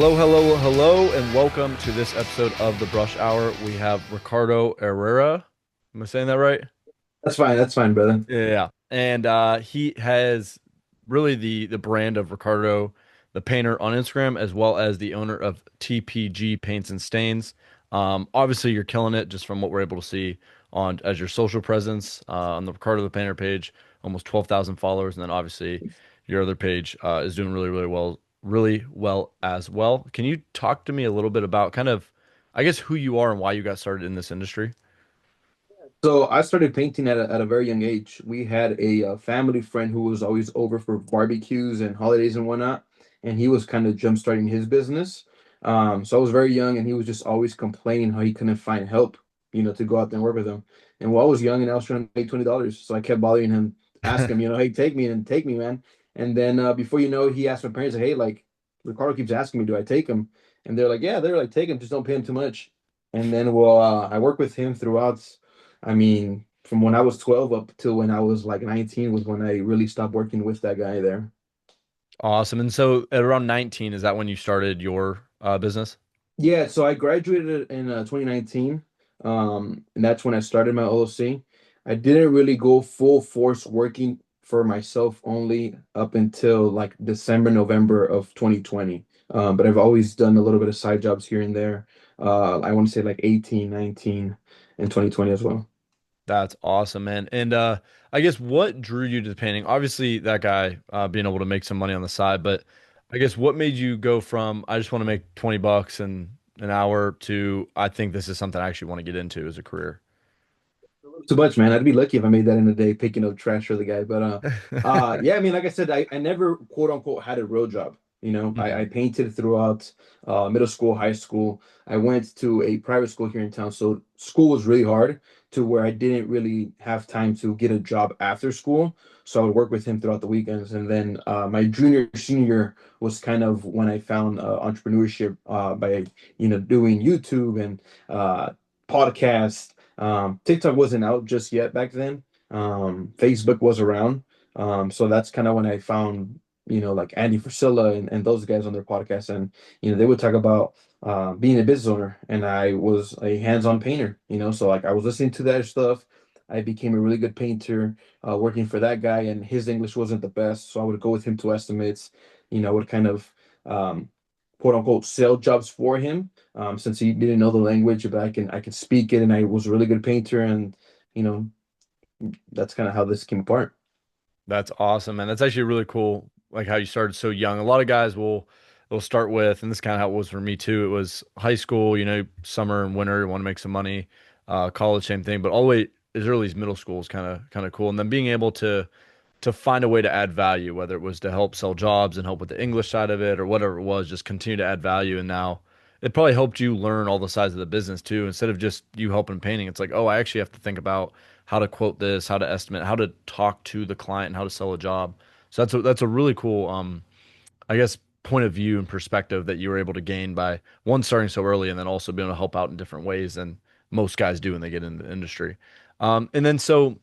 Hello, hello, hello, and welcome to this episode of the Brush Hour. We have Ricardo Herrera. Am I saying that right? That's fine. That's fine, brother. Yeah. And he has really the brand of Ricardo, the painter on Instagram, as well as the owner of TPG Paints and Stains. Obviously, you're killing it just from what we're able to see on as your social presence on the Ricardo the Painter page, almost 12,000 followers, and then obviously your other page is doing really well as well. Can you talk to me a little bit about kind of, I guess, who you are and why you got started in this industry? So I started painting at a very young age. We had a family friend who was always over for barbecues and holidays and whatnot, and he was kind of jump starting his business. So I was very young, and he was just always complaining how he couldn't find help, to go out there and work with him. And while I was young, and I was trying to make $20, so I kept bothering him, asking him, hey, take me, man. And then before you know it, he asked my parents, hey, like Ricardo keeps asking me, do I take him? And they're like, yeah, they're like, take him, just don't pay him too much. And then, I worked with him throughout. I mean, from when I was 12 up till when I was like 19 was when I really stopped working with that guy there. Awesome. And so at around 19, is that when you started your business? Yeah, so I graduated in 2019, and that's when I started my LLC. I didn't really go full force working for myself only up until like December, November of 2020. But I've always done a little bit of side jobs here and there. I want to say like 18, 19, and 2020 as well. That's awesome, man. And I guess what drew you to the painting? Obviously, that guy being able to make some money on the side, but I guess what made you go from I just want to make 20 bucks in an hour to I think this is something I actually want to get into as a career? Too much, man. I'd be lucky if I made that in a day picking up trash for the guy. But yeah, I mean, like I said, I never quote unquote had a real job. I Mhm. painted throughout middle school, high school. I went to a private school here in town, so school was really hard to where I didn't really have time to get a job after school. So I would work with him throughout the weekends, and then my junior senior was kind of when I found entrepreneurship by doing YouTube and podcasts. TikTok wasn't out just yet back then. Facebook was around. So that's kind of when I found, like Andy Frisella and those guys on their podcast. And, they would talk about being a business owner. And I was a hands-on painter, so like I was listening to that stuff. I became a really good painter working for that guy, and his English wasn't the best. So I would go with him to estimates, would kind of um, quote unquote sell jobs for him since he didn't know the language, but I can speak it, and I was a really good painter, and you know that's kind of how this came apart. That's awesome, man. That's actually really cool, like how you started so young. A lot of guys will start with, and this is kind of how it was for me too. It was high school, summer and winter, you want to make some money. College, same thing, but all the way as early as middle school is kind of cool. And then being able to find a way to add value, whether it was to help sell jobs and help with the English side of it or whatever it was, just continue to add value. And now it probably helped you learn all the sides of the business too. Instead of just you helping painting, it's like, oh, I actually have to think about how to quote this, how to estimate, how to talk to the client, and how to sell a job. So that's a really cool, I guess, point of view and perspective that you were able to gain by one starting so early, and then also being able to help out in different ways than most guys do when they get into the industry. And then so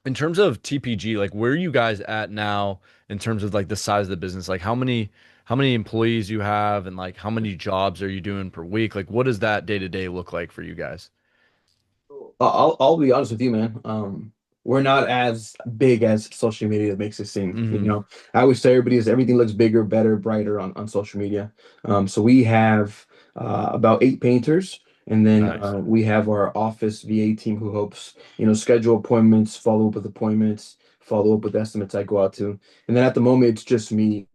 in terms of TPG, like where are you guys at now in terms of like the size of the business? Like how many employees you have and like how many jobs are you doing per week? Like what does that day to day look like for you guys? I'll be honest with you, man. We're not as big as social media makes it seem. Hmm. I always tell everybody is everything looks bigger, better, brighter on social media. So we have about 8 painters, and then Nice. we have our office VA team who helps, schedule appointments, follow up with appointments, follow up with estimates I go out to. And then at the moment, it's just me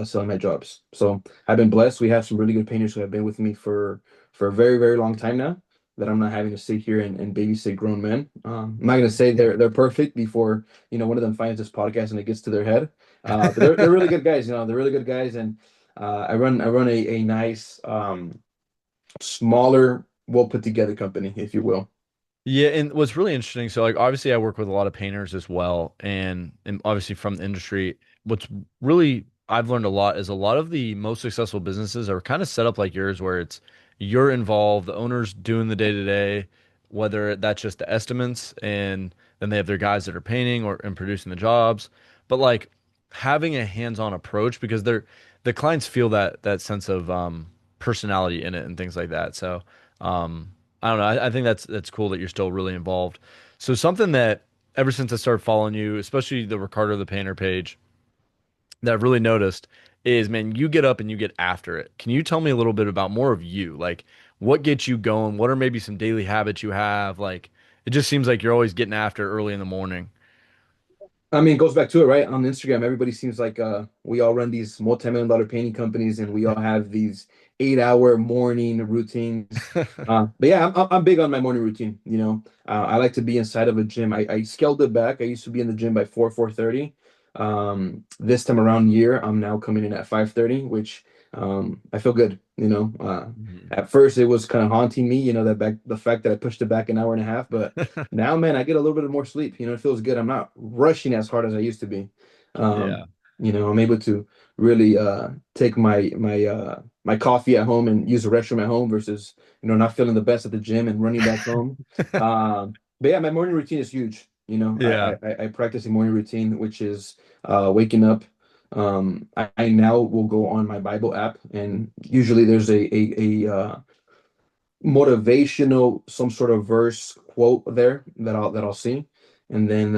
selling my jobs. So I've been blessed. We have some really good painters who have been with me for a very, very long time now that I'm not having to sit here and babysit grown men. I'm not gonna say they're perfect before one of them finds this podcast and it gets to their head. But they're really good guys. They're really good guys, and I run a nice smaller, well put together company, if you will. Yeah, and what's really interesting, so like obviously I work with a lot of painters as well, and obviously from the industry, what's really I've learned a lot is a lot of the most successful businesses are kind of set up like yours, where it's you're involved, the owner's doing the day to day, whether that's just the estimates, and then they have their guys that are painting or and producing the jobs, but like having a hands-on approach because the clients feel that sense of personality in it and things like that. So I don't know. I think that's cool that you're still really involved. So something that ever since I started following you, especially the Ricardo the Painter page, that I've really noticed is, man, you get up and you get after it. Can you tell me a little bit about more of you? Like, what gets you going? What are maybe some daily habits you have? Like, it just seems like you're always getting after it early in the morning. I mean, it goes back to it, right? On Instagram, everybody seems like we all run these multi-million-dollar painting companies, and we all have these 8-hour morning routines. But yeah, I'm big on my morning routine. I like to be inside of a gym. I scaled it back. I used to be in the gym by 4:30. This time around year, I'm now coming in at 5:30, which I feel good. Mhm. At first it was kind of haunting me, the fact that I pushed it back an hour and a half, but now, man, I get a little bit more sleep. It feels good. I'm not rushing as hard as I used to be. Yeah. Um, I'm able to really take my coffee at home and use the restroom at home versus, not feeling the best at the gym and running back home. But yeah, my morning routine is huge. Yeah. I practice a morning routine, which is waking up. I now will go on my Bible app, and usually there's a motivational, some sort of verse quote there that I'll see, and then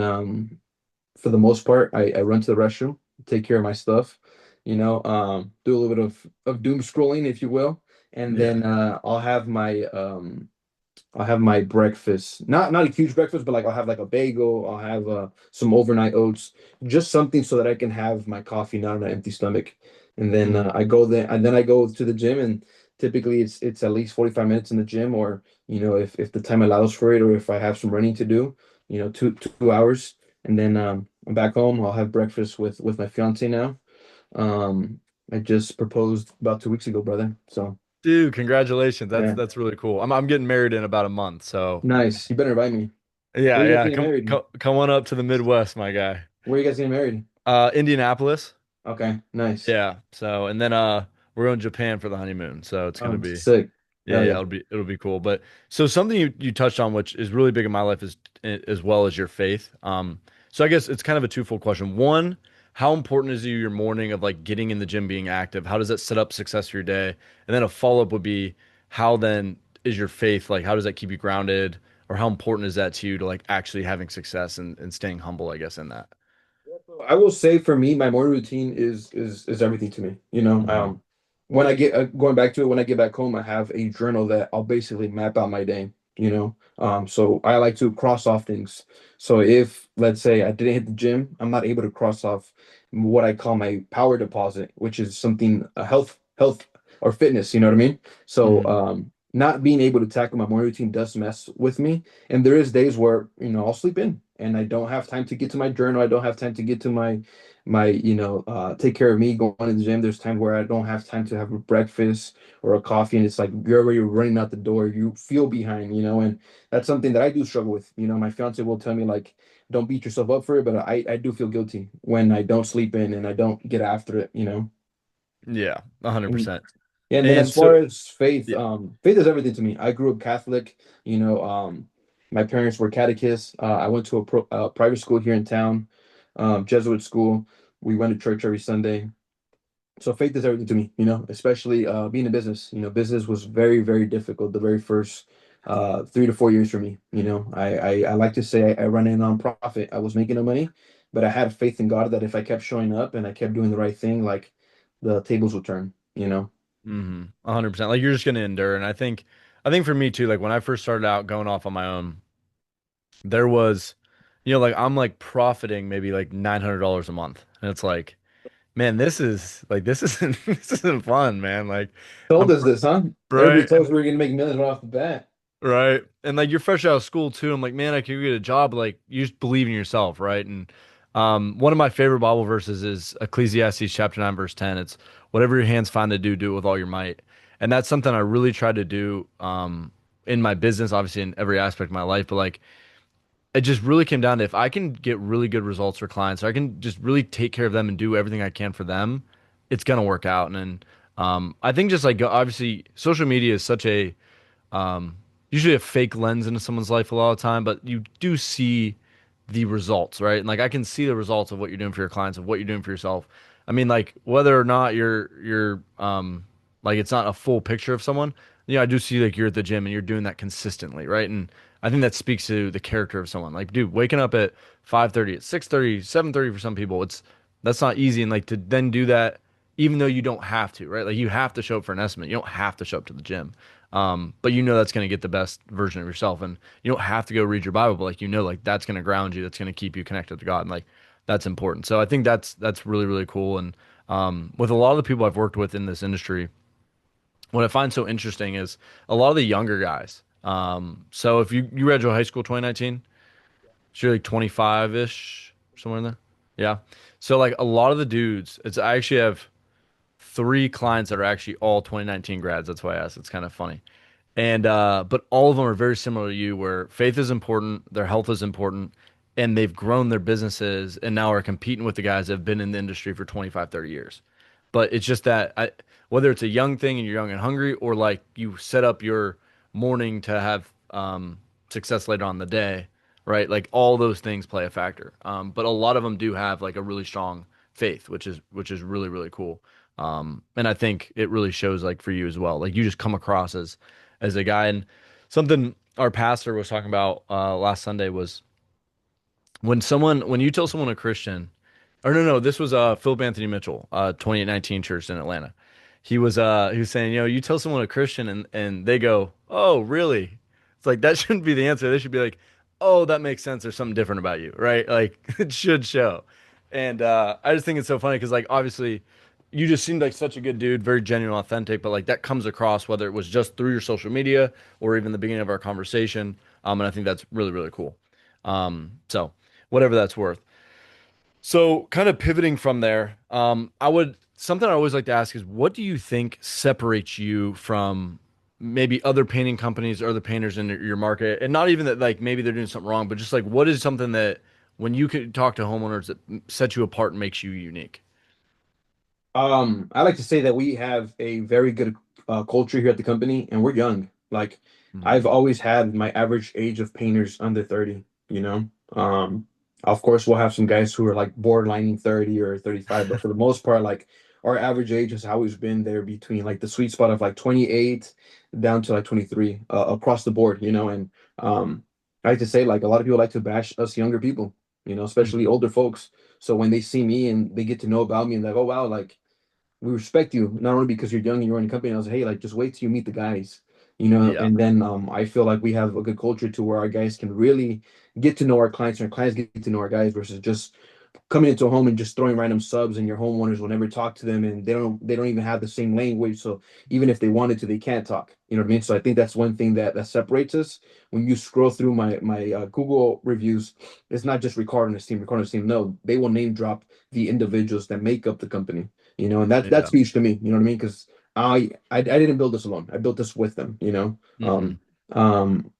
for the most part, I run to the restroom, take care of my stuff, do a little bit of doom scrolling, if you will, and Yeah. then I'll have my breakfast. Not a huge breakfast, but like I'll have like a bagel. I'll have some overnight oats, just something so that I can have my coffee not on an empty stomach. And then Mhm. I go there, and then I go to the gym, and typically it's at least 45 minutes in the gym, or if the time allows for it, or if I have some running to do, 2 hours, and then I'm back home. I'll have breakfast with my fiance now. Um, I just proposed about 2 weeks ago, brother. So Dude, congratulations. That's yeah, that's really cool. I'm getting married in about a month, so nice. You better invite me. yeah, Where are you guys yeah. getting Come married? come come on up to the Midwest, my guy. Where are you guys getting married? Indianapolis. Okay, nice. Yeah. So and then we're going to Japan for the honeymoon. So it's gonna be Sick. yeah, Hell yeah, yeah. it'll be cool. But so something you touched on, which is really big in my life, is as well as your faith. So I guess it's kind of a twofold question. One, how important is your morning of like getting in the gym, being active? How does that set up success for your day? And then a follow-up would be, how then is your faith like? How does that keep you grounded? Or how important is that to you to like actually having success and staying humble, I guess, in that? I will say for me, my morning routine is everything to me. Hmm. When I get going back to it, when I get back home, I have a journal that I'll basically map out my day. So I like to cross off things. So if let's say I didn't hit the gym, I'm not able to cross off what I call my power deposit, which is something health or fitness. You know what I mean? So Hmm. not being able to tackle my morning routine does mess with me. And there is days where, I'll sleep in and I don't have time to get to my journal. I don't have time to get to my take care of me going to the gym. There's times where I don't have time to have a breakfast or a coffee. And it's like you're already running out the door. You feel behind, and that's something that I do struggle with. My fiance will tell me like, don't beat yourself up for it, but I do feel guilty when I don't sleep in and I don't get after it. Yeah, And 100%. yeah, and then as And far so, as faith, yeah. faith is everything to me. I grew up Catholic. My parents were catechists. I went to a private school here in town, Jesuit school. We went to church every Sunday. So faith is everything to me. Especially being in business. Business was very, very difficult the very first 3 to 4 years for me. I like to say I run a nonprofit. I was making no money, but I had faith in God that if I kept showing up and I kept doing the right thing, like the tables would turn. 100%. Like you're just gonna endure. And I think for me too, like when I first started out going off on my own, there was, like I'm like profiting maybe like $900 a month. And it's like, man, this isn't this isn't fun, man. Like Told I'm us this, huh? Everybody right. told us we were gonna make millions right off the bat. Right. And like you're fresh out of school too. I'm like, man, I could get a job. Like you just believe in yourself, right? And one of my favorite Bible verses is Ecclesiastes chapter 9, verse 10. It's whatever your hands find to do, do it with all your might. And that's something I really try to do in my business, obviously in every aspect of my life. But like it just really came down to, if I can get really good results for clients, or I can just really take care of them and do everything I can for them, it's gonna work out. And then I think just like obviously social media is such a usually a fake lens into someone's life a lot of the time, but you do see the results, right? And like I can see the results of what you're doing for your clients, of what you're doing for yourself. I mean, like whether or not you're like it's not a full picture of someone. I do see like you're at the gym and you're doing that consistently, right? And I think that speaks to the character of someone. Like, dude, waking up at 5:30, at 6:30, 7:30 for some people, that's not easy. And like to then do that, even though you don't have to, right? Like you have to show up for an estimate. You don't have to show up to the gym. But that's going to get the best version of yourself. And you don't have to go read your Bible, but like, like that's going to ground you. That's going to keep you connected to God. And like, that's important. So I think that's really, really cool. And with a lot of the people I've worked with in this industry, what I find so interesting is a lot of the younger guys. So if you graduated high school 2019, so you're like 25-ish, somewhere in there. Yeah. So like a lot of the dudes, I actually have three clients that are actually all 2019 grads. That's why I asked. It's kind of funny. And but all of them are very similar to you, where faith is important, their health is important, and they've grown their businesses and now are competing with the guys that have been in the industry for 25, 30 years. But it's just that whether it's a young thing and you're young and hungry, or like you set up your morning to have success later on in the day, right? Like all those things play a factor. But a lot of them do have like a really strong faith, which is really, really cool. And I think it really shows like for you as well. Like you just come across as a guy. And something our pastor was talking about last Sunday was when you tell someone a Christian, or no, this was Philip Anthony Mitchell, 2819 church in Atlanta. He was saying, you tell someone a Christian and they go, "Oh, really?" It's like that shouldn't be the answer. They should be like, "Oh, that makes sense. There's something different about you," right? Like it should show. And I just think it's so funny because like obviously you just seemed like such a good dude, very genuine, authentic, but like that comes across whether it was just through your social media or even the beginning of our conversation. And I think that's really, really cool. So whatever that's worth. So kind of pivoting from there, something I always like to ask is what do you think separates you from maybe other painting companies or other painters in your market? And not even that like maybe they're doing something wrong, but just like what is something that when you could talk to homeowners that sets you apart and makes you unique? I like to say that we have a very good culture here at the company, and we're young. Like, Hmm. I've always had my average age of painters under 30, you know? Of course, we'll have some guys who are like borderlining 30 or 35, but for the most part, like, our average age has always been there between like the sweet spot of like 28 down to like 23 across the board, And I like to say, like, a lot of people like to bash us younger people, especially Hmm. older folks. So when they see me and they get to know about me and like, oh, wow, like, we respect you not only because you're young and you're running a company. I was like, hey, like just wait till you meet the guys, Yeah. and then I feel like we have a good culture to where our guys can really get to know our clients and our clients get to know our guys versus just coming into a home and just throwing random subs and your homeowners will never talk to them and they don't even have the same language. So even if they wanted to, they can't talk. You know what I mean? So I think that's one thing that separates us. When you scroll through my Google reviews, it's not just Ricardo and his team, Ricardo and his team. No, they will name drop the individuals that make up the company. And that's Yeah. huge to me. You know what I mean? Because I didn't build this alone. I built this with them. Hmm.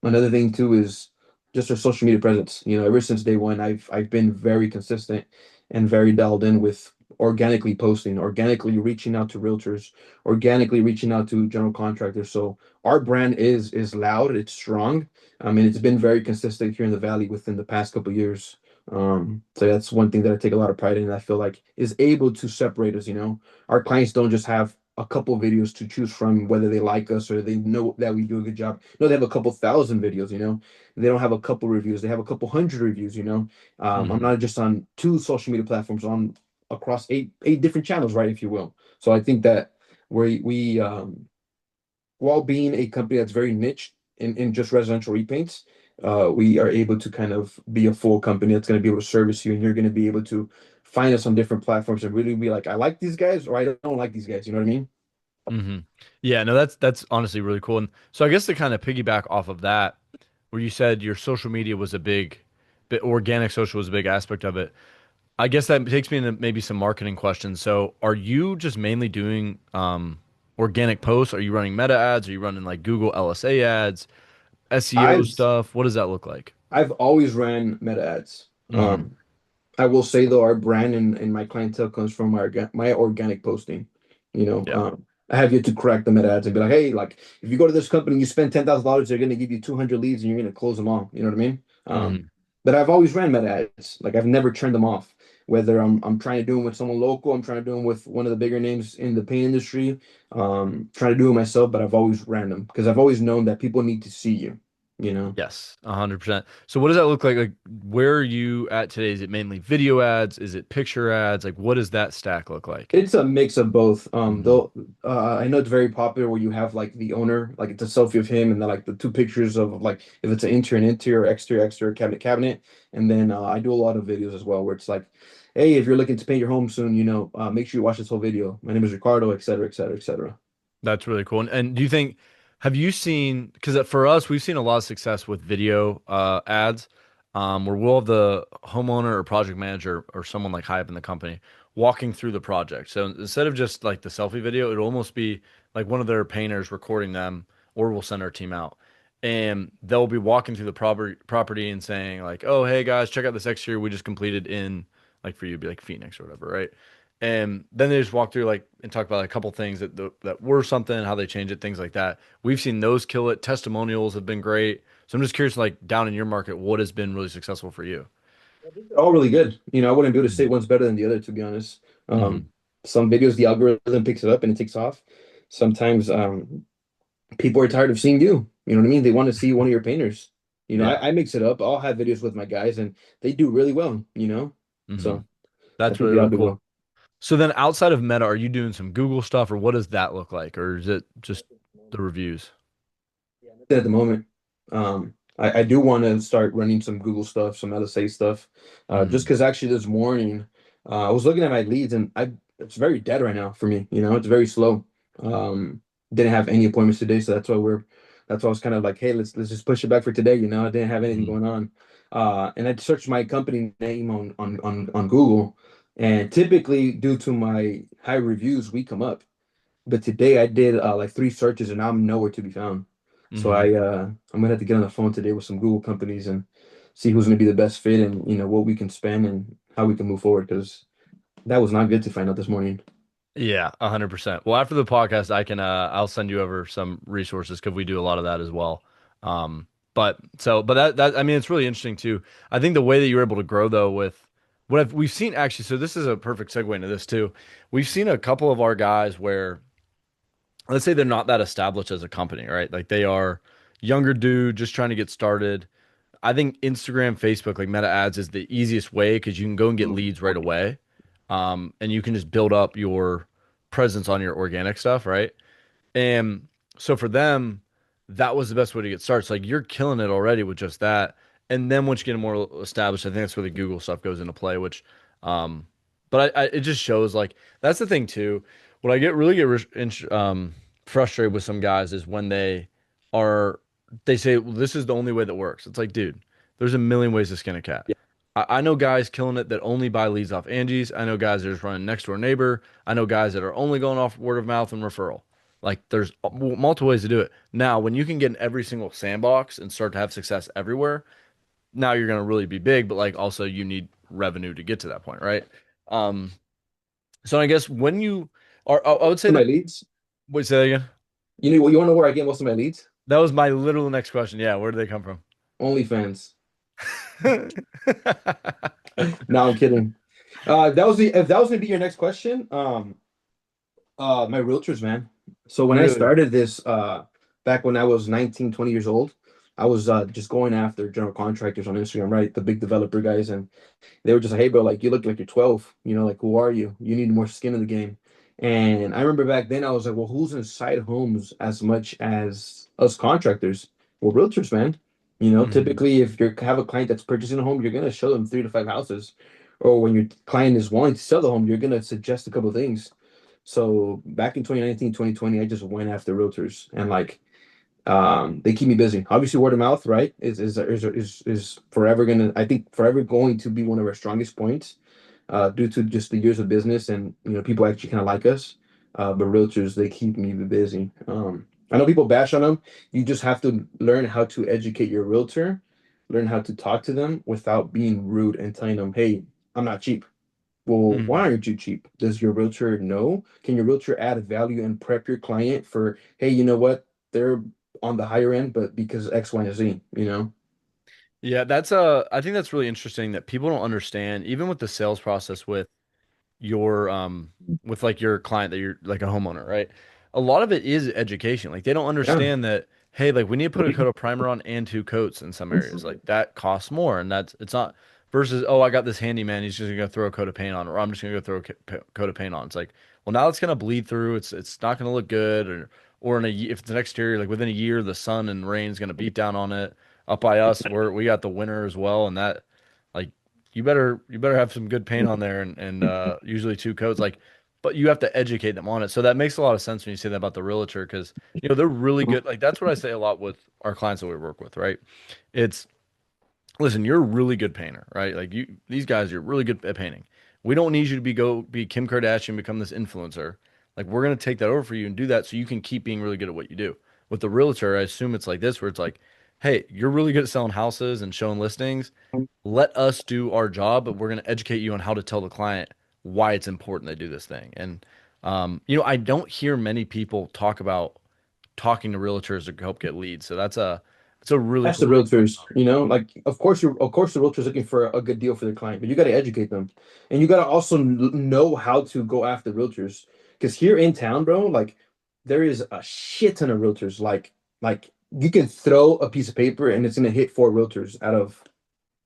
Another thing too is just our social media presence. Ever since day one, I've been very consistent and very dialed in with organically posting, organically reaching out to realtors, organically reaching out to general contractors. So our brand is loud, it's strong. I mean, it's been very consistent here in the valley within the past couple of years. So that's one thing that I take a lot of pride in. And I feel like is able to separate us. Our clients don't just have a couple videos to choose from, whether they like us or they know that we do a good job. No, they have a couple thousand videos. They don't have a couple reviews. They have a couple hundred reviews. I'm Hmm. not just on two social media platforms, on across eight different channels, right, if you will. So I think that we while being a company that's very niche in just residential repaints, we are able to kind of be a full company that's going to be able to service you, and you're going to be able to find us on different platforms and really be like, I like these guys or I don't like these guys. You know what I mean? Hmm. Yeah, no, that's honestly really cool. And so I guess to kind of piggyback off of that, where you said your social media was a bit organic social was a big aspect of it. I guess that takes me into maybe some marketing questions. So are you just mainly doing organic posts? Are you running meta ads? Are you running like Google LSA ads, SEO I've stuff? What does that look like? I've always ran meta ads. Hmm. I will say though, our brand and my clientele comes from my organic posting. Yeah. I have yet to crack the meta ads and be like, hey, like if you go to this company, you spend $10,000, they're going to give you 200 leads and you're going to close them all. You know what I mean? Hmm. But I've always ran meta ads. Like I've never turned them off. Whether I'm trying to do them with someone local, I'm trying to do them with one of the bigger names in the paint industry, trying to do it myself, but I've always ran them because I've always known that people need to see you, you know? Yes, 100%. So what does that look like? Like where are you at today? Is it mainly video ads? Is it picture ads? Like what does that stack look like? It's a mix of both. Hmm. Though I know it's very popular where you have like the owner, like it's a selfie of him, and then like the two pictures of like if it's an interior, exterior, cabinet, and then I do a lot of videos as well where it's like, hey, if you're looking to paint your home soon, make sure you watch this whole video. My name is Ricardo, et cetera, et cetera, et cetera. That's really cool. And do you think, have you seen, because for us, we've seen a lot of success with video ads, where we'll have the homeowner or project manager or someone like high up in the company walking through the project. So instead of just like the selfie video, it'll almost be like one of their painters recording them, or we'll send our team out. And they'll be walking through the property and saying like, "Oh, hey guys, check out this exterior we just completed in like for you, it'd be like Phoenix or whatever, right?" And then they just walk through like and talk about like, a couple things that were something, how they change it, things like that. We've seen those kill it. Testimonials have been great. So I'm just curious, like down in your market, what has been really successful for you? They're all really good. I wouldn't be able to say Mhm. one's better than the other, to be honest. Mhm. Some videos the algorithm picks it up and it takes off. Sometimes people are tired of seeing you. You know what I mean? They want to see one of your painters. Yeah. I mix it up. I'll have videos with my guys and they do really well. Mhm. So I That's think really, they all really do cool. well. So then outside of Meta, are you doing some Google stuff or what does that look like? Or is it just the reviews? At the moment. I do want to start running some Google stuff, some LSA stuff. Just Mhm. because actually this morning, I was looking at my leads and it's very dead right now for me. It's very slow. Didn't have any appointments today, so that's why I was kind of like, hey, let's just push it back for today. I didn't have anything Mhm. going on. And I searched my company name on Google, and typically due to my high reviews, we come up. But today I did like three searches and I'm nowhere to be found. So Mhm. I'm gonna have to get on the phone today with some Google companies and see who's gonna be the best fit and what we can spend and how we can move forward because that was not good to find out this morning. Yeah, 100%. Well, after the podcast, I'll send you over some resources because we do a lot of that as well. But that I mean, it's really interesting too. I think the way that you're able to grow though with we've seen actually, so this is a perfect segue into this too. We've seen a couple of our guys where let's say they're not that established as a company, right? Like they are younger dude just trying to get started. I think Instagram, Facebook, like Meta ads is the easiest way because you can go and get leads right away. And you can just build up your presence on your organic stuff, right? And so for them, that was the best way to get started. So like you're killing it already with just that. And then once you get more established, I think that's where the Google stuff goes into play, which, but it just shows like that's the thing too. What I frustrated with some guys is when are, they say, well, this is the only way that works. It's like, dude, there's a million ways to skin a cat. Yeah. I know guys killing it that only buy leads off Angie's. I know guys that are just running next door neighbor. I know guys that are only going off word of mouth and referral. Like there's multiple ways to do it. Now, when you can get in every single sandbox and start to have success everywhere, now you're going to really be big, but like also you need revenue to get to that point, right? Um, so I guess when you are, I would say My that, leads, wait, say that again. you want to know where I get most of my leads? That was my literal next question. Yeah, where do they come from? OnlyFans. No, I'm kidding. That was the if that was gonna be your next question, my realtors, man. So when I Really? started this, back when I was 19, 20 years old, I was just going after general contractors on Instagram, right? The big developer guys, and they were just like, "Hey, bro, like you look like you're 12. Like who are you? You need more skin in the game." And I remember back then I was like, "Well, who's inside homes as much as us contractors? Well, realtors, man. Hmm. Typically if you have a client that's purchasing a home, you're gonna show them 3 to 5 houses, or when your client is wanting to sell the home, you're gonna suggest a couple of things." So back in 2019, 2020, I just went after realtors and like they keep me busy. Obviously, word of mouth, right, is forever gonna, I think, forever going to be one of our strongest points, due to just the years of business and people actually kind of like us. But realtors, they keep me busy. I know people bash on them. You just have to learn how to educate your realtor, learn how to talk to them without being rude and telling them, "Hey, I'm not cheap." Well, why Hmm. aren't you cheap? Does your realtor know? Can your realtor add value and prep your client for, hey, you know what? They're on the higher end, but because X, Y, and Z. Yeah, I think that's really interesting that people don't understand, even with the sales process your with like your client that you're like a homeowner, right? A lot of it is education. Like they don't Yeah. understand that, hey, like we need to put a coat of primer on and two coats in some areas. Like that costs more and that's it's not versus, oh, I got this handyman, he's just gonna throw a coat of paint on, or I'm just gonna go throw a coat of paint on. It's like, well, now it's gonna bleed through, it's not gonna look good, or if it's an exterior, like within a year, the sun and rain is gonna beat down on it. Up by us, we got the winter as well, and that like you better have some good paint on there and usually two coats like but you have to educate them on it. So that makes a lot of sense when you say that about the realtor because they're really good. Like that's what I say a lot with our clients that we work with, right? It's listen, you're a really good painter, right? Like these guys, you're really good at painting. We don't need you to be Kim Kardashian, and become this influencer. Like we're gonna take that over for you and do that so you can keep being really good at what you do. With the realtor, I assume it's like this, where it's like, hey, you're really good at selling houses and showing listings. Let us do our job, but we're gonna educate you on how to tell the client why it's important they do this thing. And I don't hear many people talk about talking to realtors to help get leads. So it's a really That's the cool thing. realtors, like of course the realtor's looking for a good deal for their client, but you got to educate them, and you got to also know how to go after realtors. Because here in town, bro, like there is a shit ton of realtors. Like you can throw a piece of paper and it's gonna hit four realtors out of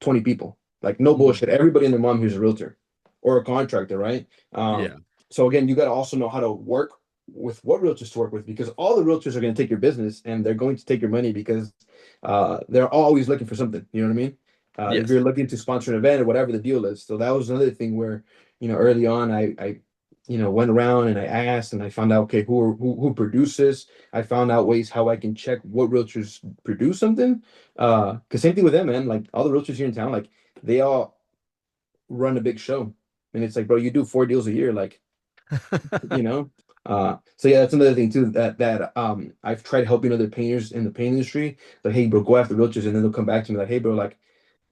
20 people. Like no Mhm. bullshit. Everybody and their mom here's a realtor or a contractor, right? Yeah. So again, you got to also know how to work with what realtors to work with because all the realtors are going to take your business and they're going to take your money because they're always looking for something. You know what I mean? If Yes. you're looking to sponsor an event or whatever the deal is. So that was another thing where, early on I went around and I asked and I found out, okay, who produces. I found out ways how I can check what realtors produce something. Because same thing with them, man. Like all the realtors here in town, like they all run a big show. And it's like, bro, you do four deals a year, like, you know? So yeah, that's another thing too that I've tried helping other painters in the paint industry. Like, hey, bro, go after realtors, and then they'll come back to me like, hey, bro, like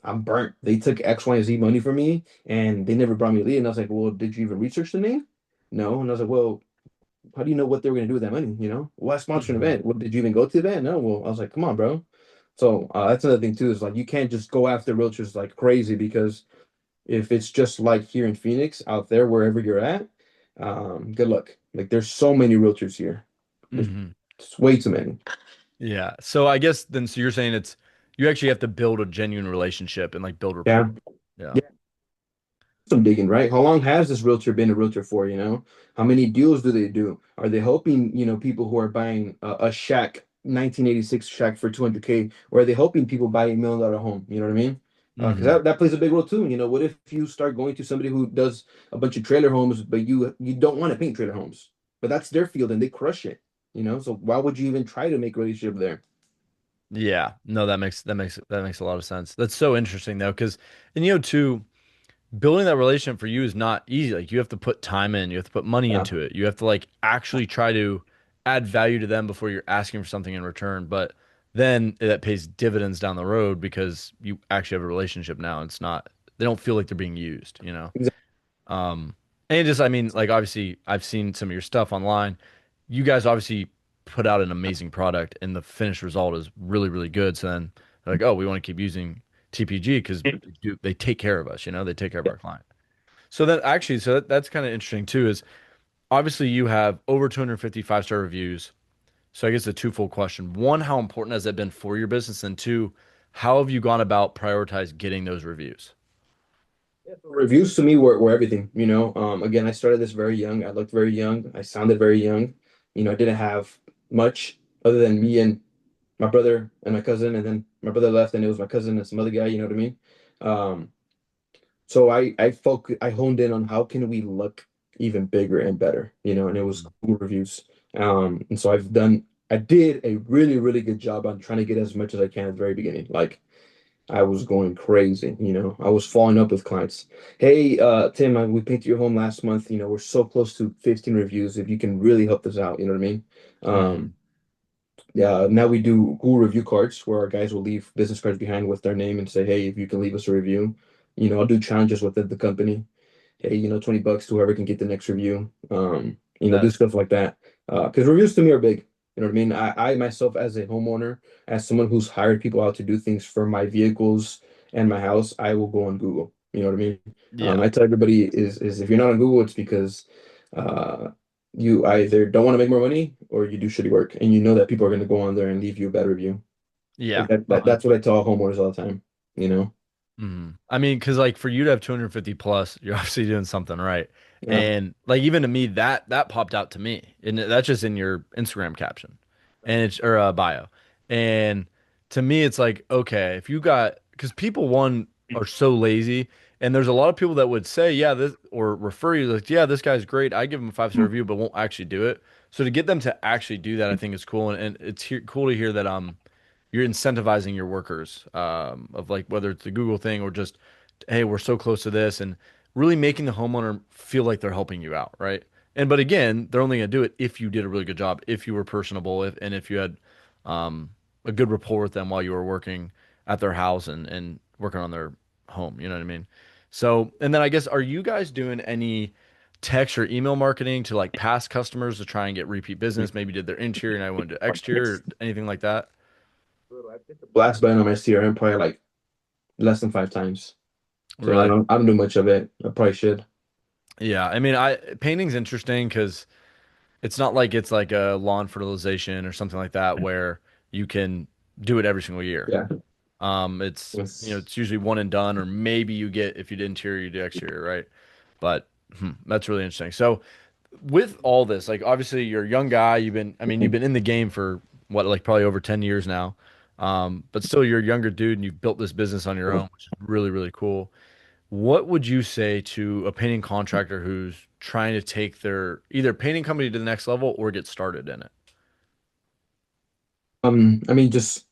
I'm burnt. They took X, Y, and Z money from me, and they never brought me a lead. And I was like, well, did you even research the name? No. And I was like, well, how do you know what they were gonna do with that money? Well, I sponsored an Mhm. event. Well, did you even go to the event? No. Well, I was like, come on, bro. So that's another thing too is like you can't just go after realtors like crazy because if it's just like here in Phoenix, out there, wherever you're at, good luck. Like there's so many realtors here. There's Mhm. it's way too many. Yeah. So I guess then, so you're saying you actually have to build a genuine relationship and like build Yeah. rapport. Yeah. Yeah. Some digging, right? How long has this realtor been a realtor for, How many deals do they do? Are they helping, people who are buying a shack, 1986 shack for 200K, or are they helping people buy $1 million home? You know what I mean? Because Hmm. that plays a big role too. What if you start going to somebody who does a bunch of trailer homes, but you don't want to paint trailer homes, but that's their field and they crush it, So why would you even try to make a relationship there? Yeah. No, that makes a lot of sense. That's so interesting though, because and too, building that relationship for you is not easy. Like you have to put time in, you have to put money Yeah, into it. You have to like actually try to add value to them before you're asking for something in return. But then that pays dividends down the road because you actually have a relationship now. It's not they don't feel like they're being used. exactly. Um, and just, I mean, like obviously I've seen some of your stuff online. You guys obviously put out an amazing product and the finished result is really, really good. So then they're like, oh, we want to keep using TPG because they take care of us, they take care of our client. So that actually, that's kind of interesting too, is obviously you have over 250 five-star reviews. So I guess a twofold question. One, how important has that been for your business? And two, how have you gone about prioritize getting those reviews? Yeah, so reviews to me were everything, Again, I started this very young. I looked very young. I sounded very young. I didn't have much other than me and my brother and my cousin, and then my brother left, and it was my cousin and some other guy. You know what I mean? Um, so I honed in on how can we look even bigger and better, and it was Google reviews. And so I did a really, really good job on trying to get as much as I can at the very beginning. Like I was going crazy, I was following up with clients. Hey, Tim, we painted your home last month. We're so close to 15 reviews. If you can really help us out, you know what I mean? Hmm. Yeah, now we do Google review cards where our guys will leave business cards behind with their name and say, hey, if you can leave us a review, I'll do challenges within the company. Hey, $20 to whoever can get the next review. Do That stuff like that. Because reviews to me are big. You know what I mean? I myself, as a homeowner, as someone who's hired people out to do things for my vehicles and my house, I will go on Google. You know what I mean? Yeah. I tell everybody is if you're not on Google, it's because uh, you either don't want to make more money or you do shitty work, and you know that people are going to go on there and leave you a bad review. Like Yeah. that's what I tell homeowners all the time. You know? I mean, because like for you to have 250 plus, you're obviously doing something right. Yeah. And like even to me, that popped out to me, and that's just in your Instagram caption, and it's or bio. And to me, it's like okay, if you got because people one are so lazy, and there's a lot of people that would say yeah this or refer you like yeah this guy's great, I give him a 5-star review, but won't actually do it. So to get them to actually do that, I think is cool, and it's cool to hear that you're incentivizing your workers of like whether it's the Google thing or just hey we're so close to this and really making the homeowner feel like they're helping you out, right? And but again, they're only going to do it if you did a really good job, if you were personable, and if you had um, a good rapport with them while you were working at their house and working on their home. You know what I mean? So, and then I guess, are you guys doing any text or email marketing to like past customers to try and get repeat business? Maybe did their interior and I went to exterior or anything like that? Blast button on my CRM probably like less than 5 times. So Really? I don't do much of it. I probably should. Yeah, I mean, I painting's interesting because it's not like it's like a lawn fertilization or something like that where you can do it every single year. Yeah. It's It's, it's usually one and done, or maybe you get if you did interior, you do exterior, right? But that's really interesting. So with all this, like obviously you're a young guy, I mean, you've been in the game for what, like probably over 10 years now. But still you're a younger dude and you've built this business on your own, which is really, really cool. What would you say to a painting contractor who's trying to take their either painting company to the next level or get started in it? I mean, just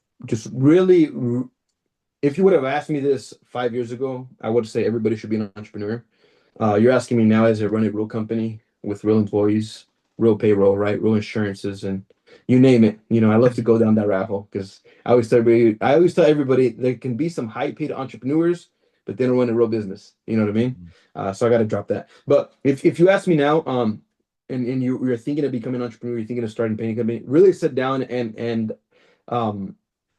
really, if you would have asked me this 5 years ago, I would say everybody should be an entrepreneur. You're asking me now as I run a real company with real employees, real payroll, right? Real insurances, and you name it. You know, I love to go down that rabbit hole because I always tell everybody there can be some high paid entrepreneurs, but they don't run a real business. You know what I mean? So I got to drop that. But if you ask me now, and you're thinking of becoming an entrepreneur, you're thinking of starting a painting company, really sit down and um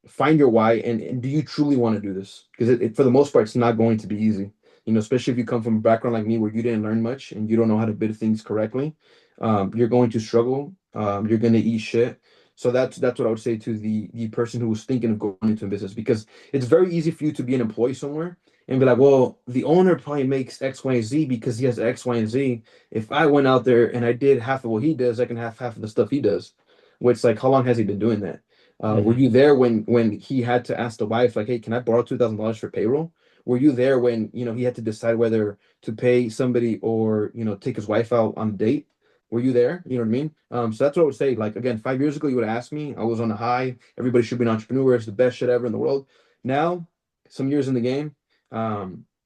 find your why and do you truly want to do this? Because for the most part, it's not going to be easy. You know, especially if you come from a background like me where you didn't learn much and you don't know how to bid things correctly, you're going to struggle. You're going to eat shit. So that's what I would say to the person who was thinking of going into a business because it's very easy for you to be an employee somewhere and be like, well, the owner probably makes X, Y, and Z because he has X, Y, and Z. If I went out there and I did half of what he does, I can have half of the stuff he does. Which like, how long has he been doing that? Were Hmm. you there when he had to ask the wife, like, "Hey, can I borrow $2,000 for payroll?" Were you there when he had to decide whether to pay somebody or take his wife out on a date? Were you there? You know what I mean? So that's what I would say. Like again, 5 years ago, you would have asked me. I was on a high. Everybody should be an entrepreneur. It's the best shit ever in the world. Now, some years in the game,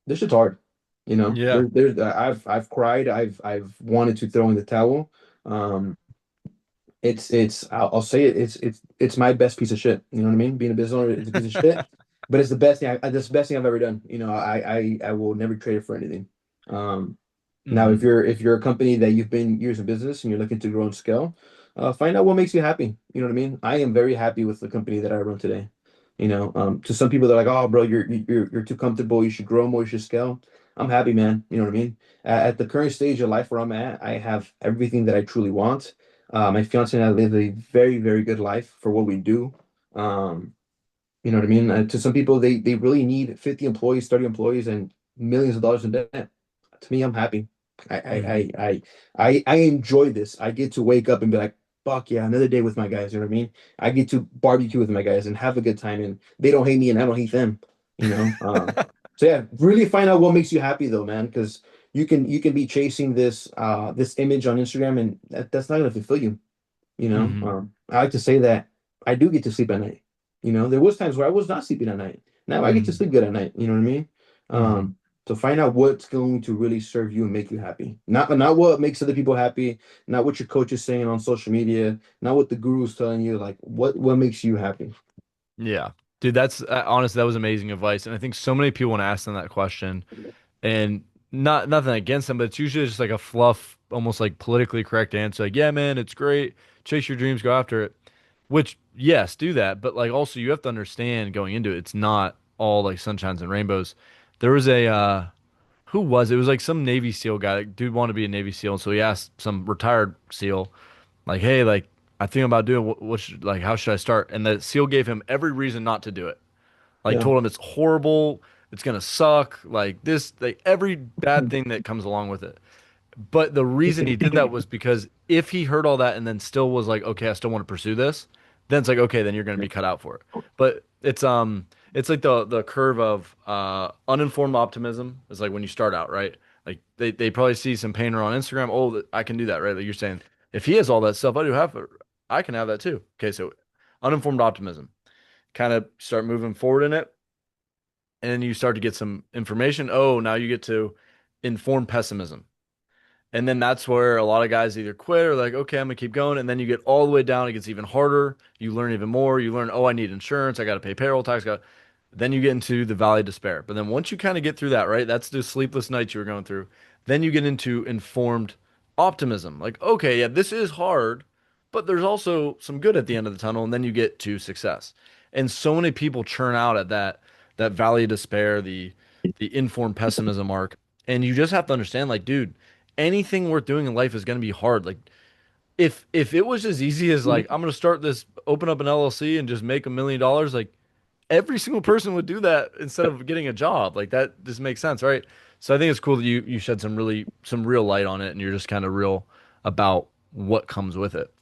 this shit's hard. You know, Yeah. I've cried. I've wanted to throw in the towel. Um, I'll say it. It's my best piece of shit. You know what I mean? Being a business owner is a piece of shit, but it's the best thing. That's the best thing I've ever done. You know, I will never trade it for anything. Um, Now, Hmm. if you're a company that you've been years in business and you're looking to grow and scale, find out what makes you happy. You know what I mean? I am very happy with the company that I run today. To some people they're like, "Oh, bro, you're too comfortable. You should grow more. You should scale." I'm happy, man. You know what I mean? At the current stage of life where I'm at, I have everything that I truly want. My fiance and I live a very, very good life for what we do. Um, you know what I mean? To some people, they really need 50 employees, 30 employees, and millions of dollars in debt. To me, I'm happy. I I Hmm. I I I enjoy this. I get to wake up and be like, fuck yeah, another day with my guys. You know what I mean? I get to barbecue with my guys and have a good time, and they don't hate me, and I don't hate them. You know. So yeah, really find out what makes you happy though, man, because you can be chasing this image on Instagram, and that's not gonna fulfill you. Hmm. I like to say that I do get to sleep at night. There was times where I was not sleeping at night. Now I get to Hmm. sleep good at night. You know what I mean? Hmm. To find out what's going to really serve you and make you happy. Not what makes other people happy, not what your coach is saying on social media, not what the guru's telling you, like what makes you happy. Yeah. Dude, that's honestly, that was amazing advice. And I think so many people want to ask them that question and nothing against them, but it's usually just like a fluff, almost like politically correct answer. Like, yeah, man, it's great. Chase your dreams, go after it. Which, yes, do that, but like also you have to understand going into it, it's not all like sunshines and rainbows. There was a who was it? It was like some Navy SEAL guy. Like, dude wanted to be a Navy SEAL, so he asked some retired SEAL, like, "Hey, like I think about doing what should, like how should I start?" And the SEAL gave him every reason not to do it. Like Yeah. told him it's horrible, it's gonna suck, like this, like every bad thing that comes along with it. But the reason he did that was because if he heard all that and then still was like, okay, I still want to pursue this, then it's like, okay, then you're going to be cut out for it. But it's like the curve of uninformed optimism is like when you start out, right? Like they probably see some painter on Instagram, oh, I can do that, right? Like you're saying, if he has all that stuff, I can have that too. Okay, so uninformed optimism, kind of start moving forward in it, and then you start to get some information. Oh, now you get to informed pessimism. And then that's where a lot of guys either quit or like, okay, I'm gonna keep going. And then you get all the way down. It gets even harder. You learn even more. You learn, oh, I need insurance. I got to pay payroll tax. Got. Then you get into the valley of despair. But then once you kind of get through that, right? That's the sleepless nights you were going through. Then you get into informed optimism. Like, okay, yeah, this is hard, but there's also some good at the end of the tunnel. And then you get to success. And so many people churn out at that valley of despair, the informed pessimism arc. And you just have to understand, like, dude, anything worth doing in life is going to be hard. Like if it was as easy as like I'm going to start this, open up an LLC and just make $1 million, like every single person would do that instead of getting a job. Like that just makes sense, right? So I think it's cool that you shed some real light on it and you're just kind of real about what comes with it.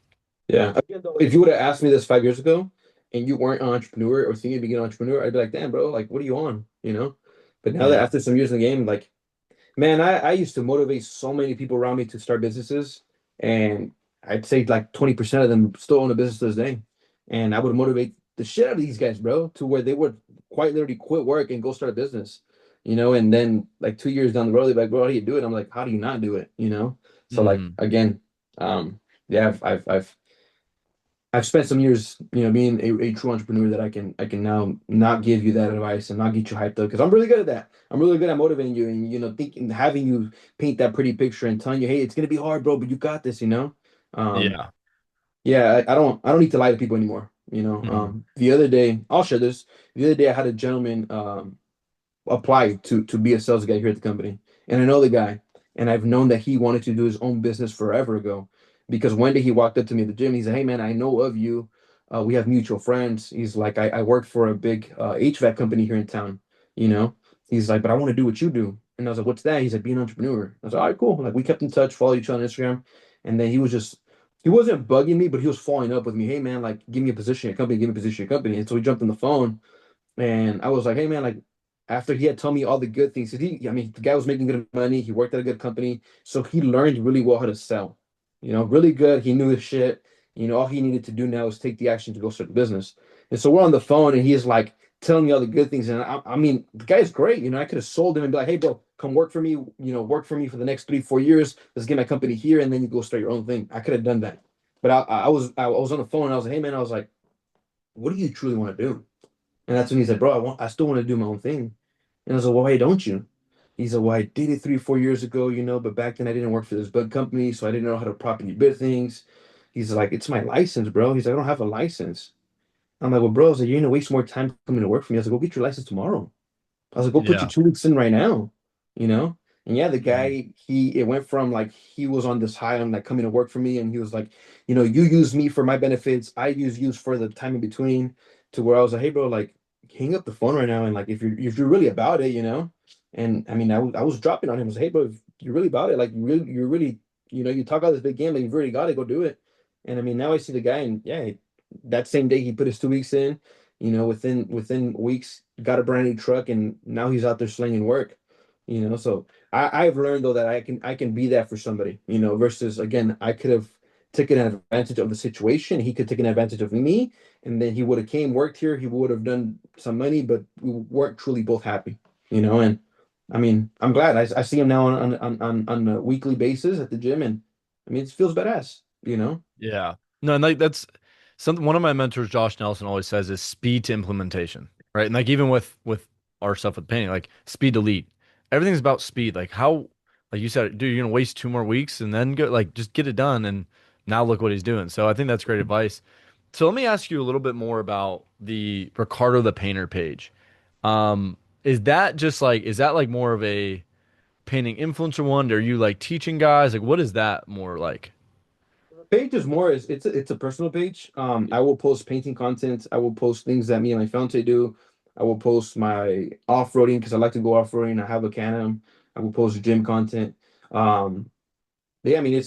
Yeah. Again, though, if you would have asked me this 5 years ago and you weren't an entrepreneur or thinking of being an entrepreneur, I'd be like, damn, bro, like, what are you on? You know? But now that Yeah. after some years in the game, like, man, I used to motivate so many people around me to start businesses. And I'd say like 20% of them still own a business to this day. And I would motivate the shit out of these guys, bro, to where they would quite literally quit work and go start a business, and then like 2 years down the road, they're like, bro, how do you do it? I'm like, how do you not do it? So like Hmm. again, yeah, I've spent some years, being a true entrepreneur that I can now not give you that advice and not get you hyped up because I'm really good at that. I'm really good at motivating you and thinking, having you paint that pretty picture and telling you, hey, it's gonna be hard, bro, but you got this. Um, Yeah. yeah, I don't need to lie to people anymore. Hmm. The other day, I'll share this. The other day, I had a gentleman applied to be a sales guy here at the company. And I know the guy, and I've known that he wanted to do his own business forever ago. Because one day he walked up to me at the gym. He said, "Hey man, I know of you. We have mutual friends." He's like, "I work for a big HVAC company here in town. You know." He's like, "But I want to do what you do." And I was like, "What's that?" He's like, "Be an entrepreneur." I was like, "All right, cool." Like we kept in touch, followed each other on Instagram, and then he wasn't bugging me, but he was following up with me. Hey man, like give me a position at your company, give me a position at your company. And so we jumped on the phone and I was like, hey man, like after he had told me all the good things, 'cause I mean, the guy was making good money, he worked at a good company, so he learned really well how to sell. Really good. He knew his shit. All he needed to do now is take the action to go start the business. And so we're on the phone, and he's like telling me all the good things. And I mean, the guy's great. I could have sold him and be like, hey, bro, come work for me. Work for me for the next 3, 4 years. Let's get my company here, and then you go start your own thing. I could have done that, but I was on the phone, and I was like, hey man, I was like, what do you truly want to do? And that's when he said, bro, I still want to do my own thing. And I was like, well, why don't you? He said, well, I did it 3, 4 years ago, but back then I didn't work for this bug company, so I didn't know how to properly bid things. He's like, it's my license, bro. He's like, I don't have a license. I'm like, well, bro, I was like, you're gonna waste more time coming to work for me. I was like, go get your license tomorrow. I was like, go put your Yeah. 2 weeks in right now, you know? And yeah, the Mhm. guy, it went from like he was on this high on like coming to work for me, and he was like, you use me for my benefits, I use you for the time in between, to where I was like, hey, bro, like hang up the phone right now, and like if you're really about it. And I mean, I was dropping on him. I was like, hey, bro, if you're really about it, like you really, you talk all this big game, like you've already got it, go do it. And I mean, now I see the guy, and yeah, that same day he put his 2 weeks in. Within weeks, got a brand new truck, and now he's out there slinging work. So I've learned though that I can be that for somebody. Versus again, I could have taken advantage of the situation. He could take an advantage of me, and then he would have came worked here. He would have done some money, but we weren't truly both happy. And I mean, I'm glad I see him now on a weekly basis at the gym, and I mean, it feels badass. Yeah. No, and like that's something one of my mentors, Josh Nelson, always says is speed to implementation, right? And like even with our stuff with painting, like speed to lead. Everything's about speed. Like how, like you said, dude, you're gonna waste 2 more weeks and then go like just get it done. And now look what he's doing. So I think that's great advice. So let me ask you a little bit more about the Ricardo the Painter page. Is that just like, is that like more of a painting influencer one? Are you like teaching guys? Like, what is that more like? Page is more is it's a personal page. I will post painting content. I will post things that me and my fiance do. I will post my off-roading because I like to go off-roading. I have a Can-Am. I will post gym content. Um, but yeah, I mean,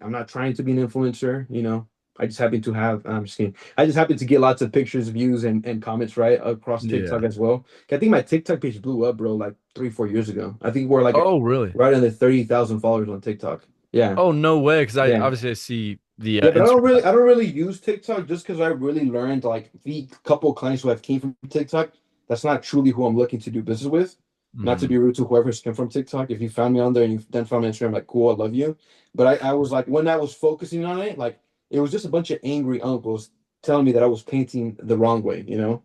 I'm not trying to be an influencer, you know. I just happen to have, I'm just kidding. I just happen to get lots of pictures, views, and comments, right, across TikTok Yeah. as well. I think my TikTok page blew up, bro, like 3, 4 years ago. I think we're like Oh, really? right under 30,000 followers on TikTok. Yeah. Oh, no way. Because I Yeah. obviously I see the Yeah, but Instagram. I don't really use TikTok just because I really learned like the couple of clients who have came from TikTok. That's not truly who I'm looking to do business with. Not to Hmm. be rude to whoever's come from TikTok. If you found me on there and you've then found me on Instagram, like cool, I love you. But I was like when I was focusing on it, like it was just a bunch of angry uncles telling me that I was painting the wrong way, you know.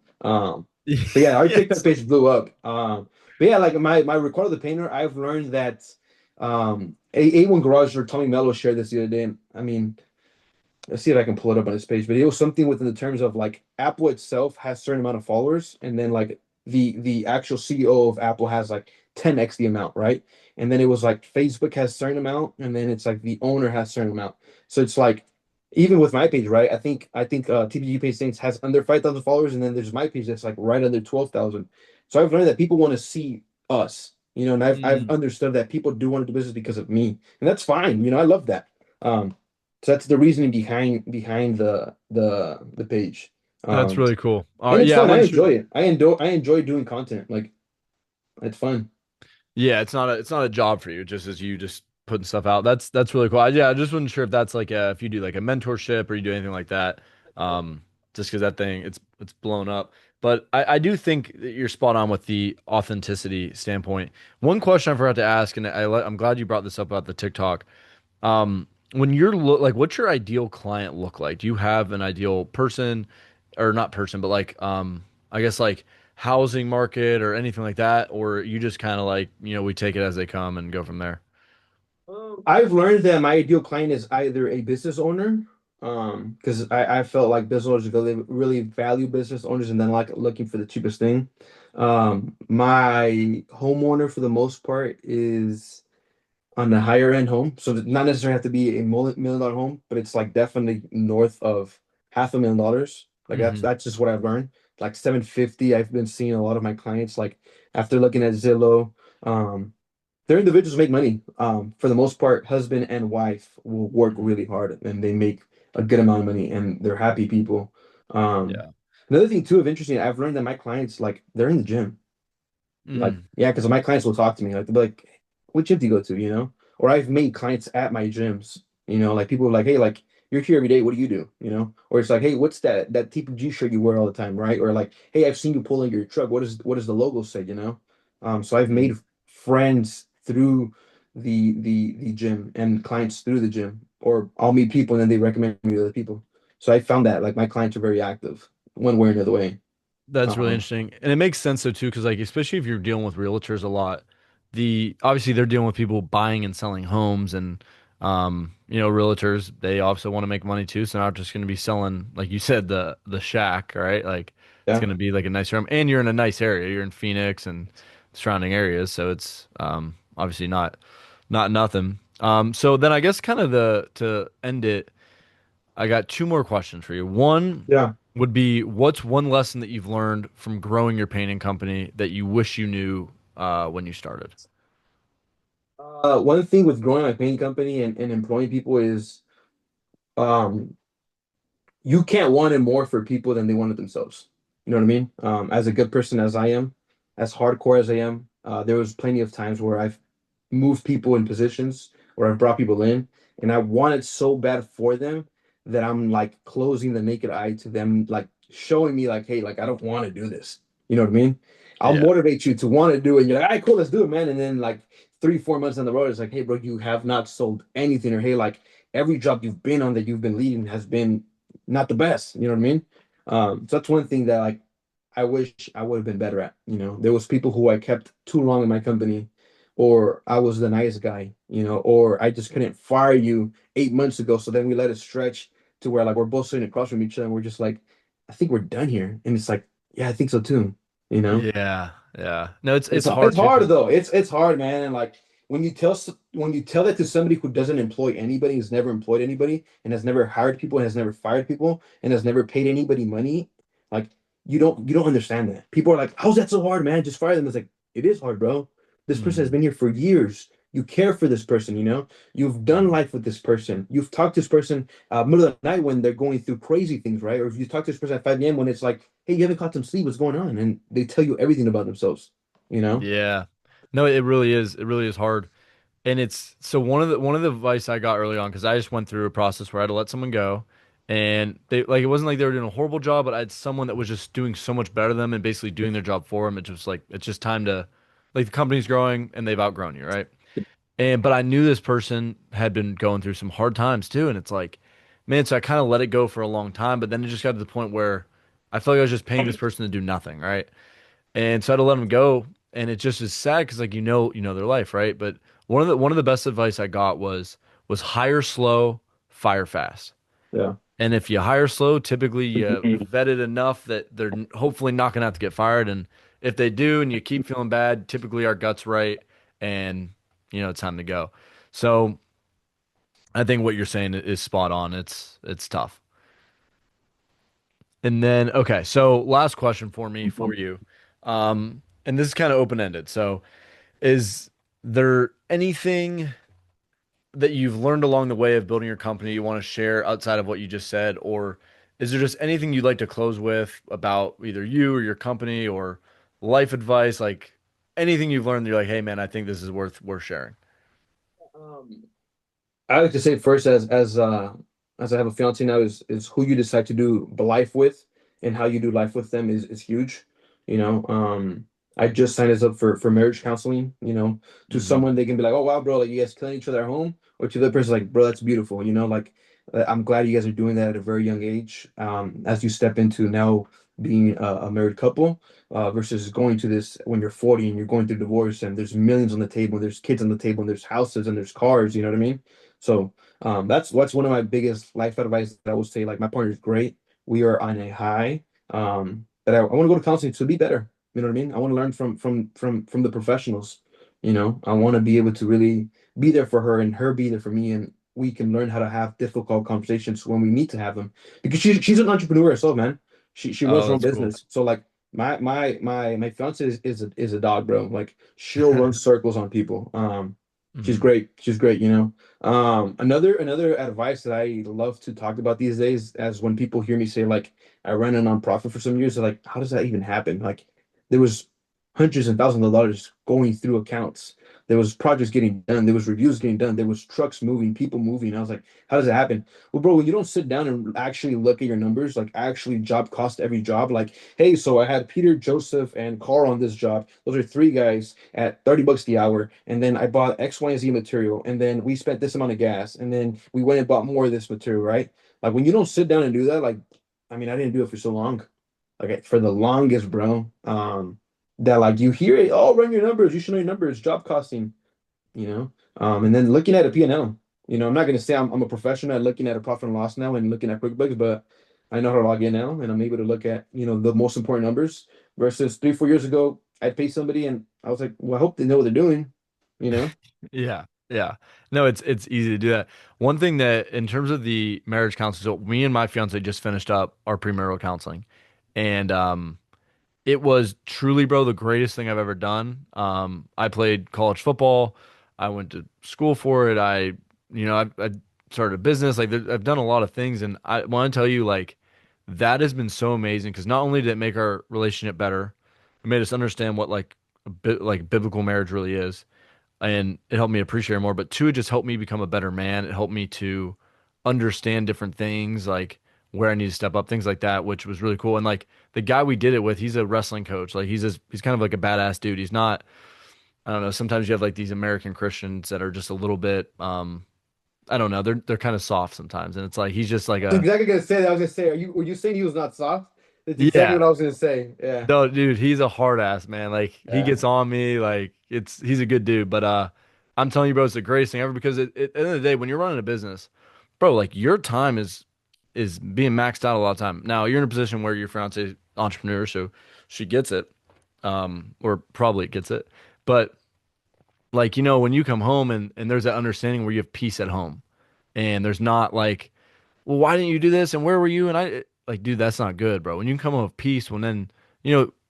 But yeah, our TikTok Yes. page blew up. But yeah, like my Ricardo the Painter, I've learned that A1 Garage or Tommy Mello shared this the other day. I mean, let's see if I can pull it up on his page, but it was something within the terms of like Apple itself has a certain amount of followers, and then like the actual CEO of Apple has like 10x the amount, right? And then it was like Facebook has a certain amount, and then it's like the owner has a certain amount. So it's like even with my page, right? I think TPG Page Saints has under 5,000 followers, and then there's my page that's like right under 12,000. So I've learned that people want to see us, you know, and I've Mm. understood that people do want to do business because of me, and that's fine. You know, I love that. So that's the reasoning behind the page. That's Um, really cool. All and right. it's Yeah, I'm fun. I unsure. enjoy it. I enjoy doing content. Like it's fun. Yeah, it's not a job for you, just as you just putting stuff out. That's really cool. Yeah, I just wasn't sure if that's like if you do like a mentorship or you do anything like that. Um, just because that thing it's blown up. But I do think that you're spot on with the authenticity standpoint. One question I forgot to ask, and I'm glad you brought this up about the TikTok. When you're like, what's your ideal client look like? Do you have an ideal person, or not person, but like, I guess like housing market or anything like that, or you just kind of like, we take it as they come and go from there. I've learned that my ideal client is either a business owner, because I felt like business owners really value business owners and then like looking for the cheapest thing. My homeowner for the most part is on the higher end home. So not necessarily have to be a million dollar home, but it's like definitely north of $500,000. Like Hmm. that's just what I've learned. Like 750, I've been seeing a lot of my clients like after looking at Zillow. They're individuals who make money. For the most part, husband and wife will work Hmm. really hard and they make a good amount of money and they're happy people. Um, Yeah. Another thing too of interesting, I've learned that my clients like they're in the gym. Like, Mm. yeah, because my clients will talk to me. Like, they'll be like, what gym do you go to? You know? Or I've made clients at my gyms, you know, like people are like, hey, like, you're here every day. What do you do? You know? Or it's like, hey, what's that TPG shirt you wear all the time, right? Or like, hey, I've seen you pulling your truck. What does the logo say, you know? So I've made Mm. friends through the gym and clients through the gym. Or I'll meet people and then they recommend me to other people. So I found that like my clients are very active one way or another way. That's really Um, interesting. And it makes sense though too, because like especially if you're dealing with realtors a lot, the obviously they're dealing with people buying and selling homes and realtors, they also want to make money too. So they're not just gonna be selling, like you said, the shack, right? Like it's yeah. gonna be like a nice room. And you're in a nice area. You're in Phoenix and surrounding areas. So it's obviously not nothing. So then I guess kind of the to end it. I got two more questions for you. One Yeah. would be, what's one lesson that you've learned from growing your painting company that you wish you knew when you started? One thing with growing my painting company and employing people is um, you can't want it more for people than they want it themselves. You know what I mean? As a good person as I am, as hardcore as I am, there was plenty of times where I've moved people in positions or I've brought people in, and I want it so bad for them that I'm like closing the naked eye to them, like showing me like, hey, like I don't want to do this. You know what I mean? I'll Yeah. motivate you to want to do it. And you're like, all right, cool, let's do it, man. And then like 3, 4 months down the road, it's like, hey, bro, you have not sold anything, or hey, like every job you've been on that you've been leading has been not the best. You know what I mean? So that's one thing that like I wish I would have been better at. You know, there was people who I kept too long in my company, or I was the nice guy, you know, or I just couldn't fire you 8 months ago, so then we let it stretch to where like we're both sitting across from each other and we're just like, I think we're done here. And it's like, yeah, I think so too. You know? Yeah, yeah. No, it's It's hard too, hard 'cause though. It's hard, man. And like when you tell that to somebody who doesn't employ anybody, who's never employed anybody, and has never hired people, and has never fired people, and has never paid anybody money, like you don't understand that. People are like, "How's that so hard, man? Just fire them." It's like it is hard, bro. This person has Mhm. been here for years. You care for this person, you know. You've done Mhm. life with this person. You've talked to this person middle of the night when they're going through crazy things, right? Or if you talk to this person at 5 a.m. when it's like, "Hey, you haven't caught some sleep. What's going on?" And they tell you everything about themselves, you know. Yeah. No, it really is. It really is hard. And it's so one of the advice I got early on, because I just went through a process where I had to let someone go, and they like it wasn't like they were doing a horrible job, but I had someone that was just doing so much better than them and basically doing their job for them. It's just like it's just time to like the company's growing and they've outgrown you, right? And but I knew this person had been going through some hard times too, and it's like, man, so I kind of let it go for a long time, but then it just got to the point where I felt like I was just paying this person to do nothing, right? And so I had to let them go, and it just is sad because like you know their life, right? But one of the best advice I got was hire slow, fire fast. Yeah. And if you hire slow, typically you vet it enough that they're hopefully not gonna have to get fired. And if they do, and you keep feeling bad, typically our gut's right, and it's time to go. So I think what you're saying is spot on. It's tough. And then okay, so last question for me for you, and this is kind of open ended. So is there anything that you've learned along the way of building your company you want to share outside of what you just said, or is there just anything you'd like to close with about either you or your company or life advice, like anything you've learned that you're like, hey man, I think this is worth sharing? Um, I like to say first, as I have a fiance now, is who you decide to do life with and how you do life with them is huge. You know, I just signed us up for marriage counseling. You know, to Hmm. someone they can be like, oh wow, bro, like you guys killing each other at home, or to the other person like, bro, that's beautiful. You know, like I'm glad you guys are doing that at a very young age. As you step into now being a married couple, versus going to this when you're 40 and you're going through divorce and there's millions on the table, there's kids on the table, and there's houses and there's cars. You know what I mean? So that's one of my biggest life advice that I would say. Like my partner's great. We are on a high. But I want to go to counseling to be better. You know what I mean? I want to learn from the professionals. You know, I want to be able to really be there for her and her be there for me, and we can learn how to have difficult conversations when we need to have them. Because she's an entrepreneur herself, man. She runs Oh, her own that's cool. business. So like my fiance is a dog, bro. Like she'll run circles on people. She's Hmm. great. She's great, you know. Another advice that I love to talk about these days, as when people hear me say like I ran a nonprofit for some years, they're like, how does that even happen? Like there was hundreds and thousands of dollars going through accounts. There was projects getting done. There was reviews getting done. There was trucks moving, people moving. I was like, how does it happen? Well, bro, when you don't sit down and actually look at your numbers, like actually job cost every job, like, hey, so I had Peter, Joseph, and Carl on this job. Those are three guys at $30 the hour. And then I bought X, Y, and Z material. And then we spent this amount of gas. And then we went and bought more of this material, right? Like when you don't sit down and do that, like, I mean, I didn't do it for so long. Like for the longest, bro. That like you hear it, oh, run your numbers, you should know your numbers, job costing, you know. And then looking at a P&L. You know, I'm not gonna say I'm a professional at looking at a profit and loss now and looking at QuickBooks, but I know how to log in now and I'm able to look at, the most important numbers versus 3, 4 years ago, I'd pay somebody and I was like, well, I hope they know what they're doing, you know? Yeah, yeah. No, it's easy to do that. One thing that in terms of the marriage counseling, so me and my fiance just finished up our premarital counseling, and it was truly, bro, the greatest thing I've ever done. I played college football. I went to school for it. I started a business. Like, I've done a lot of things, and I want to tell you, like, that has been so amazing because not only did it make our relationship better, it made us understand what like a bit like biblical marriage really is, and it helped me appreciate it more. But two, it just helped me become a better man. It helped me to understand different things, like where I need to step up, things like that, which was really cool. And like the guy we did it with, he's a wrestling coach. Like he's kind of like a badass dude. He's not, I don't know. Sometimes you have like these American Christians that are just a little bit, I don't know. They're kind of soft sometimes, and it's like he's just like I was a exactly gonna say that. I was gonna say, were you saying he was not soft? That's exactly yeah. what I was gonna say. Yeah. No, dude, he's a hard ass man. Like he Yeah. gets on me, like he's a good dude. But I'm telling you, bro, it's the greatest thing ever because at the end of the day, when you're running a business, bro, like your time is is being maxed out a lot of time. Now you're in a position where your fiance is entrepreneur, so she gets it, or probably gets it. But like, when you come home and there's that understanding where you have peace at home and there's not like, well, why didn't you do this? And where were you? And I like, dude, that's not good, bro. When you come home with peace, when then,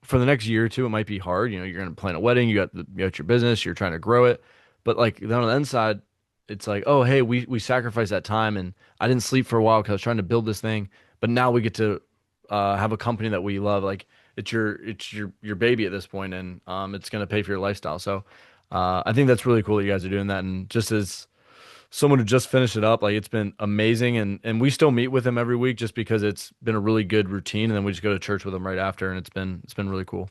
for the next year or two, it might be hard. You're going to plan a wedding, you got your business, you're trying to grow it. But like then on the inside, it's like, oh, hey, we sacrificed that time and I didn't sleep for a while because I was trying to build this thing. But now we get to have a company that we love. Like it's your baby at this point, and it's going to pay for your lifestyle. So I think that's really cool that you guys are doing that. And just as someone who just finished it up, like it's been amazing. And we still meet with him every week just because it's been a really good routine. And then we just go to church with him right after, and it's been really cool.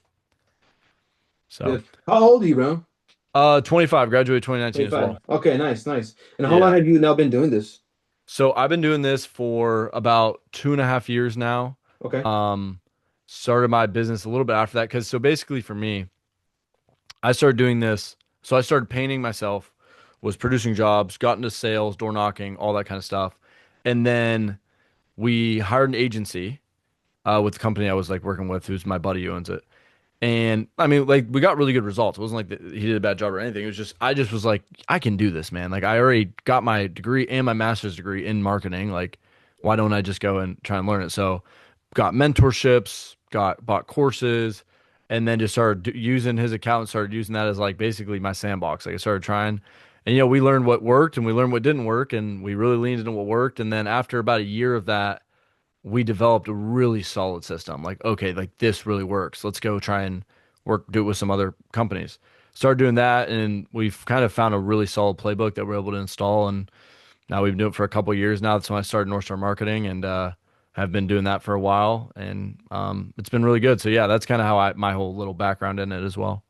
So Good. How old are you, bro? 25, graduated 2019 as 25. well. Okay, nice, nice. And how long Yeah. have you now been doing this? So I've been doing this for about 2.5 years now. Okay. Um, Started my business a little bit after that because so basically for me, I started doing this. So I started painting myself, was producing jobs, got into sales, door knocking, all that kind of stuff. And then we hired an agency with the company I was like working with, who's my buddy who owns it. And I mean, like we got really good results. It wasn't like he did a bad job or anything. It was just I just was like, I can do this, man. Like I already got my degree and my master's degree in marketing. Like, why don't I just go and try and learn it? So, got mentorships, got bought courses, and then just started using his account and started using that as like basically my sandbox. Like I started trying, and we learned what worked and we learned what didn't work, and we really leaned into what worked. And then after about a year of that, we developed a really solid system. Like, okay, like this really works. Let's go try and do it with some other companies. Started doing that, and we've kind of found a really solid playbook that we're able to install. And now we've been doing it for a couple of years now. That's when I started North Star Marketing, and have been doing that for a while, and it's been really good. So yeah, that's kind of how my whole little background in it as well.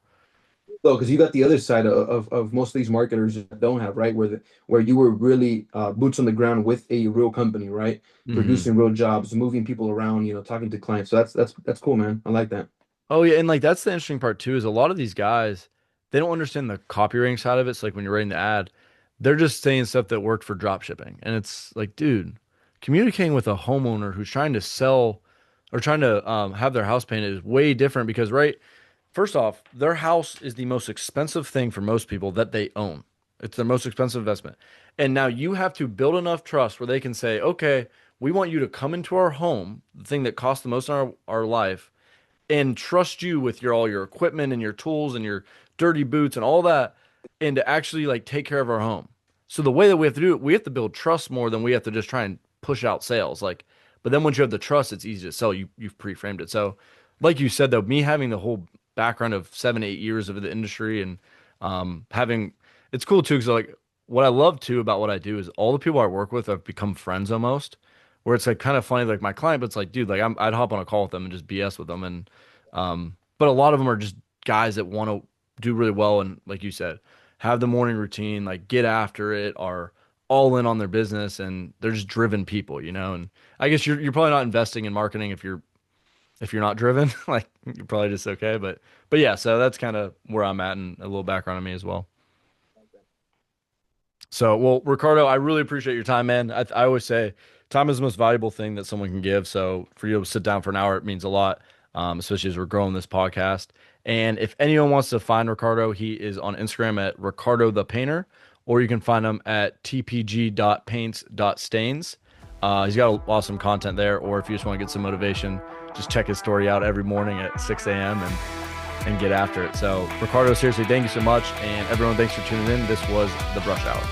So, because you got the other side of most of these marketers that don't have, right? Where you were really boots on the ground with a real company, right? Hmm. Producing real jobs, moving people around, talking to clients. So that's cool, man. I like that. Oh yeah, and like that's the interesting part too is a lot of these guys they don't understand the copywriting side of it. So like when you're writing the ad, they're just saying stuff that worked for drop shipping, and it's like, dude, communicating with a homeowner who's trying to sell or trying to have their house painted is way different because right, first off, their house is the most expensive thing for most people that they own. It's their most expensive investment, and now you have to build enough trust where they can say, okay, we want you to come into our home, the thing that costs the most in our life and trust you with all your equipment and your tools and your dirty boots and all that and to actually like take care of our home. So the way that we have to do it, we have to build trust more than we have to just try and push out sales. Like, but then once you have the trust, it's easy to sell. You've pre-framed it. So, like you said though, me having the whole background of 7, 8 years of the industry and having it's cool too because like what I love too about what I do is all the people I work with have become friends almost where it's like kind of funny, like my client, but it's like, dude, like I'd hop on a call with them and just BS with them. And, but a lot of them are just guys that want to do really well. And like you said, have the morning routine, like get after it, are all in on their business and they're just driven people. And I guess you're probably not investing in marketing if you're not driven, like you're probably just okay. But yeah, so that's kind of where I'm at and a little background on me as well. So, well, Ricardo, I really appreciate your time, man. I always say time is the most valuable thing that someone can give. So, for you to sit down for an hour, it means a lot, especially as we're growing this podcast. And if anyone wants to find Ricardo, he is on Instagram at Ricardo the Painter, or you can find him at tpg.paints.stains. He's got awesome content there. Or if you just want to get some motivation, just check his story out every morning at 6 a.m. and get after it. So, Ricardo, seriously, thank you so much. And everyone, thanks for tuning in. This was The Brush Hour.